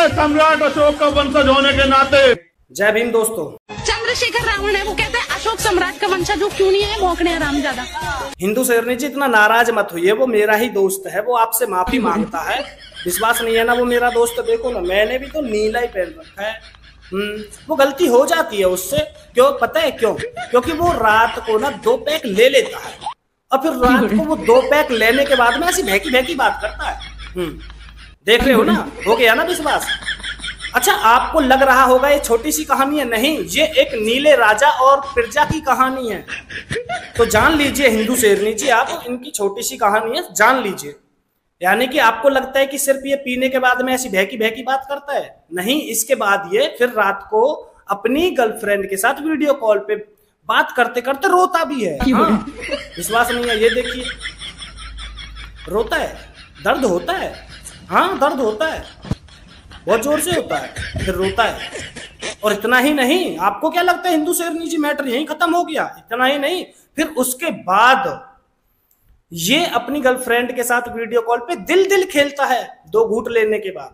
मैं सम्राट अशोक का वंशज होने के नाते। जय भीम दोस्तों। चंद्रशेखर रावण है, वो कहते हैं अशोक सम्राट का वंशज हूँ, क्यों नहीं है भौंकने आराम ज्यादा। हिंदू शेरनी जी इतना नाराज मत हुई है, वो मेरा ही दोस्त है, वो आपसे माफी मांगता है। विश्वास नहीं है ना वो मेरा दोस्त, देखो ना मैंने भी तो नीला ही पहन रखा है। वो गलती हो जाती है उससे, क्यों पता है क्यों? क्योंकि वो रात को ना 2 पैक ले लेता है और फिर रात को वो 2 पैक लेने के बाद में ऐसी भैकी भैकी बात करता है। देख रहे हो ना, हो गया ना विश्वास। अच्छा आपको लग रहा होगा ये छोटी सी कहानी है, नहीं, ये एक नीले राजा और प्रजा की कहानी है। तो जान लीजिए हिंदू शेरनी जी, आप इनकी छोटी सी कहानी है, जान लीजिए। यानी कि आपको लगता है कि सिर्फ ये पीने के बाद में ऐसी भैकी भैकी बात करता है, नहीं, इसके बाद ये फिर रात को अपनी गर्लफ्रेंड के साथ वीडियो कॉल पे बात करते करते रोता भी है। हाँ, विश्वास नहीं है, ये देखिए रोता है, दर्द होता है, हाँ दर्द होता है, बहुत जोर से होता है, फिर रोता है। और इतना ही नहीं, आपको क्या लगता है हिंदू शेरनी जी मैटर यहीं खत्म हो गया? इतना ही नहीं, फिर उसके बाद ये अपनी गर्लफ्रेंड के साथ वीडियो कॉल पे दिल दिल खेलता है 2 घूंट लेने के बाद।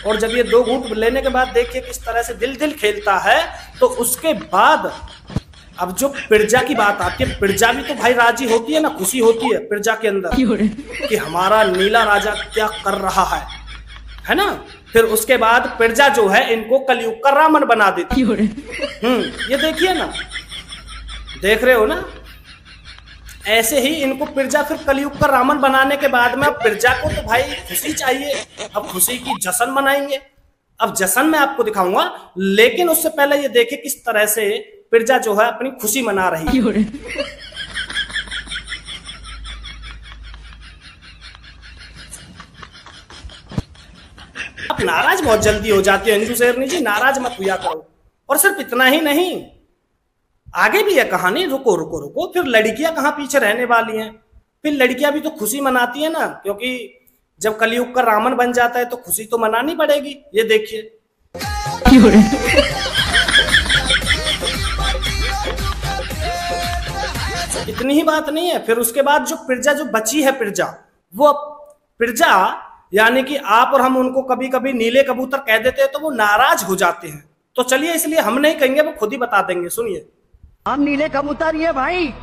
और जब ये 2 घूंट लेने के बाद देखिए किस तरह से दिल दिल खेलता है, तो उसके बाद अब जो प्रजा की बात आती है, प्रजा भी तो भाई राजी होती है ना, खुशी होती है प्रजा के अंदर कि हमारा नीला राजा क्या कर रहा है ना। फिर उसके बाद प्रजा जो है इनको कलयुग का रावण बना देती है। ये देखिए ना, देख रहे हो ना, ऐसे ही इनको प्रजा फिर कलयुग का रावण बनाने के बाद में अब प्रजा को तो भाई खुशी चाहिए, अब खुशी की जश्न मनाएंगे। अब जश्न मैं आपको दिखाऊंगा, लेकिन उससे पहले ये देखे किस तरह से प्रजा जो है अपनी खुशी मना रही है। आप नाराज बहुत जल्दी हो जाते हो हिंदू शेरनी जी, नाराज मत हुआ करो। और सिर्फ इतना ही नहीं, आगे भी है कहानी, रुको रुको रुको। फिर लड़कियां कहाँ पीछे रहने वाली हैं, फिर लड़कियां भी तो खुशी मनाती है ना, क्योंकि जब कलयुग का रावण बन जाता है तो खुशी तो मनानी पड़ेगी। ये देखिए इतनी ही बात नहीं है, फिर उसके बाद जो प्रजा जो बची है प्रजा, वो प्रजा यानी कि आप और हम उनको कभी कभी नीले कबूतर कह देते हैं तो वो नाराज हो जाते हैं। तो चलिए, इसलिए हम नहीं कहेंगे, वो खुद ही बता देंगे, सुनिए। हम नीले कबूतर ये भाई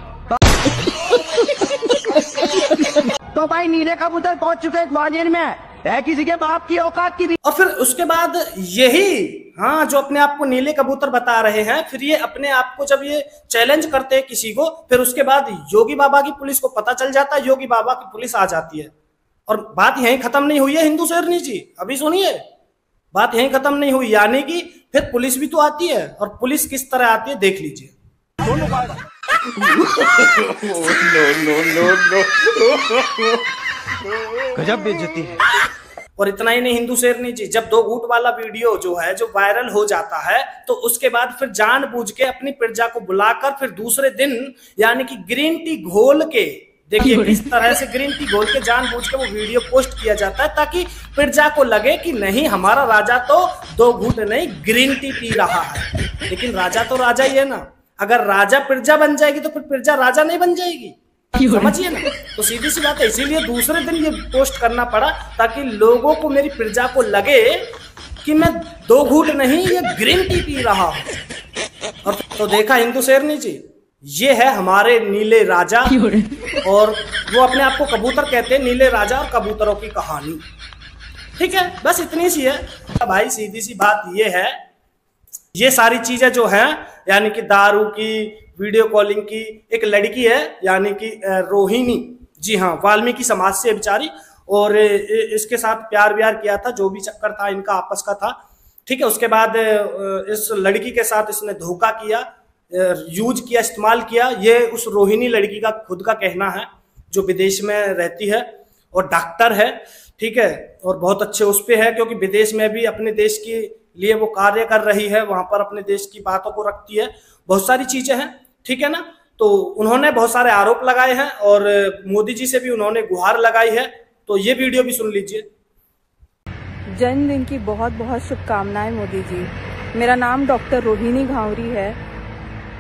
तो भाई नीले कबूतर पहुंच चुके ग्वालियर में है, किसी के बाप की औकात की भी। और फिर उसके बाद यही, हाँ, जो अपने आप को नीले कबूतर बता रहे हैं, फिर ये अपने आप को जब ये चैलेंज करते हैं किसी को, फिर उसके बाद योगी बाबा की पुलिस को पता चल जाता है, योगी बाबा की पुलिस आ जाती है। और बात यहीं खत्म नहीं हुई है हिंदू शेरनी जी, अभी सुनिए, बात यहीं खत्म नहीं हुई। यानी कि फिर पुलिस भी तो आती है, और पुलिस किस तरह आती है देख लीजिए। गजब बेइज्जती है। और इतना ही नहीं हिंदू शेरनी जी, जब 2 घूंट वाला वीडियो जो है जो वायरल हो जाता है, तो उसके बाद फिर जानबूझ के अपनी प्रजा को बुलाकर फिर दूसरे दिन यानी कि ग्रीन टी घोल के, देखिए किस तरह से ग्रीन टी घोल के जानबूझ के वो वीडियो पोस्ट किया जाता है, ताकि प्रजा को लगे कि नहीं, हमारा राजा तो 2 घूंट नहीं ग्रीन टी पी रहा है। लेकिन राजा तो राजा ही है ना, अगर राजा प्रजा बन जाएगी तो फिर प्रजा राजा नहीं बन जाएगी, समझिए ना। तो सीधी सी बात है, इसीलिए दूसरे दिन ये पोस्ट करना पड़ा, ताकि लोगों को, मेरी प्रजा को लगे कि मैं 2 घूंट नहीं, ये ग्रीन टी पी रहा हूं। और तो देखा हिंदू शेरनी जी, ये है हमारे नीले राजा, और वो अपने आप को कबूतर कहते हैं, नीले राजा और कबूतरों की कहानी। ठीक है, बस इतनी सी है भाई, सीधी सी बात ये है। ये सारी चीजें जो हैं, यानी कि दारू की, वीडियो कॉलिंग की, एक लड़की है यानी कि रोहिणी, जी हाँ, वाल्मीकि समाज से बेचारी, और इसके साथ प्यार व्यार किया था, जो भी चक्कर था इनका आपस का था। ठीक है, उसके बाद इस लड़की के साथ इसने धोखा किया, यूज किया, इस्तेमाल किया। ये उस रोहिणी लड़की का खुद का कहना है, जो विदेश में रहती है और डॉक्टर है। ठीक है, और बहुत अच्छे उस पे है, क्योंकि विदेश में भी अपने देश के लिए वो कार्य कर रही है, वहां पर अपने देश की बातों को रखती है, बहुत सारी चीजें हैं। ठीक है ना, तो उन्होंने बहुत सारे आरोप लगाए हैं, और मोदी जी से भी उन्होंने गुहार लगाई है। तो ये वीडियो भी सुन लीजिए। जन्मदिन की बहुत बहुत शुभकामनाएं मोदी जी। मेरा नाम डॉक्टर रोहिणी घावरी है।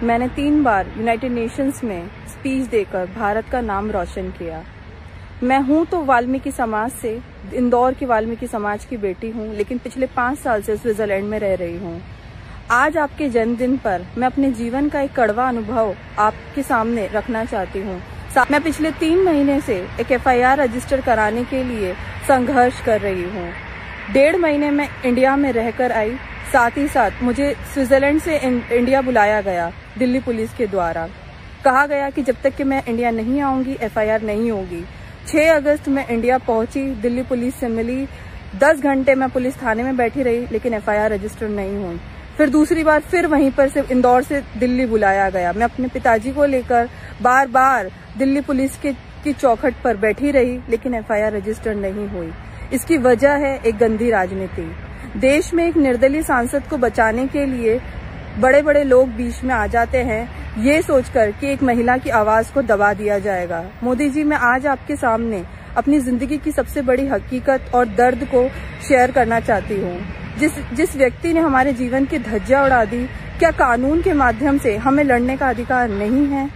मैंने 3 बार यूनाइटेड नेशंस में स्पीच देकर भारत का नाम रोशन किया। मैं हूं तो वाल्मीकि समाज से, इंदौर की वाल्मीकि समाज की बेटी हूँ, लेकिन पिछले 5 साल से स्विट्जरलैंड में रह रही हूँ। आज आपके जन्मदिन पर मैं अपने जीवन का एक कड़वा अनुभव आपके सामने रखना चाहती हूँ। मैं पिछले 3 महीने से एक FIR रजिस्टर कराने के लिए संघर्ष कर रही हूँ। 1.5 महीने में इंडिया में रहकर आई, साथ ही साथ मुझे स्विट्जरलैंड से इंडिया बुलाया गया दिल्ली पुलिस के द्वारा। कहा गया कि जब तक कि मैं इंडिया नहीं आऊंगी FIR नहीं होगी। 6 अगस्त में इंडिया पहुंची, दिल्ली पुलिस से मिली, 10 घंटे मैं पुलिस थाने में बैठी रही, लेकिन FIR रजिस्टर नहीं हुई। फिर दूसरी बार फिर वहीं पर से इंदौर से दिल्ली बुलाया गया। मैं अपने पिताजी को लेकर बार बार दिल्ली पुलिस की चौखट पर बैठी रही, लेकिन FIR रजिस्टर नहीं हुई। इसकी वजह है एक गंदी राजनीति। देश में एक निर्दलीय सांसद को बचाने के लिए बड़े बड़े लोग बीच में आ जाते हैं, ये सोचकर कि एक महिला की आवाज को दबा दिया जाएगा। मोदी जी, मैं आज आपके सामने अपनी जिंदगी की सबसे बड़ी हकीकत और दर्द को शेयर करना चाहती हूँ। जिस व्यक्ति ने हमारे जीवन की धज्जियां उड़ा दी, क्या कानून के माध्यम से हमें लड़ने का अधिकार नहीं है?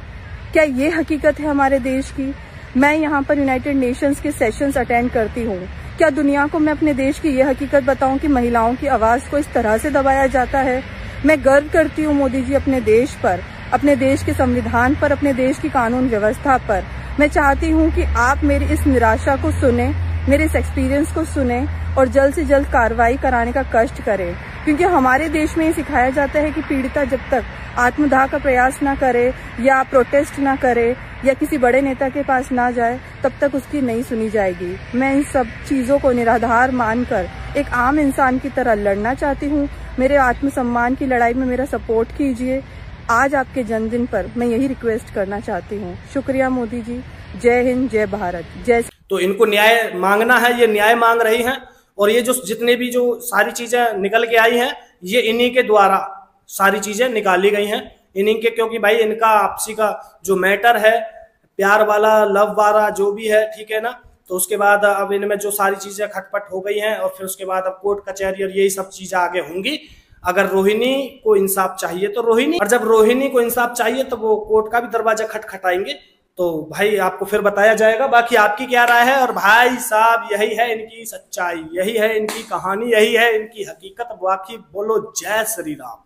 क्या ये हकीकत है हमारे देश की? मैं यहाँ पर यूनाइटेड नेशंस के सेशंस अटेंड करती हूँ। क्या दुनिया को मैं अपने देश की ये हकीकत बताऊं कि महिलाओं की आवाज को इस तरह से दबाया जाता है? मैं गर्व करती हूँ मोदी जी अपने देश पर, अपने देश के संविधान पर, अपने देश की कानून व्यवस्था पर। मैं चाहती हूँ कि आप मेरी इस निराशा को सुने, मेरे इस एक्सपीरियंस को सुने और जल्द से जल्द कार्रवाई कराने का कष्ट करें, क्योंकि हमारे देश में ये सिखाया जाता है कि पीड़िता जब तक आत्मदाह का प्रयास ना करे या प्रोटेस्ट ना करे या किसी बड़े नेता के पास ना जाए, तब तक उसकी नहीं सुनी जाएगी। मैं इन सब चीजों को निराधार मानकर एक आम इंसान की तरह लड़ना चाहती हूँ। मेरे आत्मसम्मान की लड़ाई में मेरा सपोर्ट कीजिए। आज आपके जन्मदिन पर मैं यही रिक्वेस्ट करना चाहती हूँ। शुक्रिया मोदी जी। जय हिंद, जय भारत, जय। तो इनको न्याय मांगना है, ये न्याय मांग रही हैं, और ये जो जितने भी जो सारी चीजें निकल के आई हैं, ये इन्हीं के द्वारा सारी चीजें निकाली गई हैं, इन्हीं के, क्योंकि भाई इनका आपसी का जो मैटर है, प्यार वाला, लव वाला जो भी है, ठीक है ना। तो उसके बाद अब इनमें जो सारी चीजें खटपट हो गई हैं, और फिर उसके बाद अब कोर्ट कचहरी और यही सब चीजें आगे होंगी। अगर रोहिणी को इंसाफ चाहिए तो रोहिणी, और जब रोहिणी को इंसाफ चाहिए तो वो कोर्ट का भी दरवाजा खटखटाएंगे। तो भाई आपको फिर बताया जाएगा। बाकी आपकी क्या राय है? और भाई साहब, यही है इनकी सच्चाई, यही है इनकी कहानी, यही है इनकी हकीकत। बाकी बोलो जय श्री राम।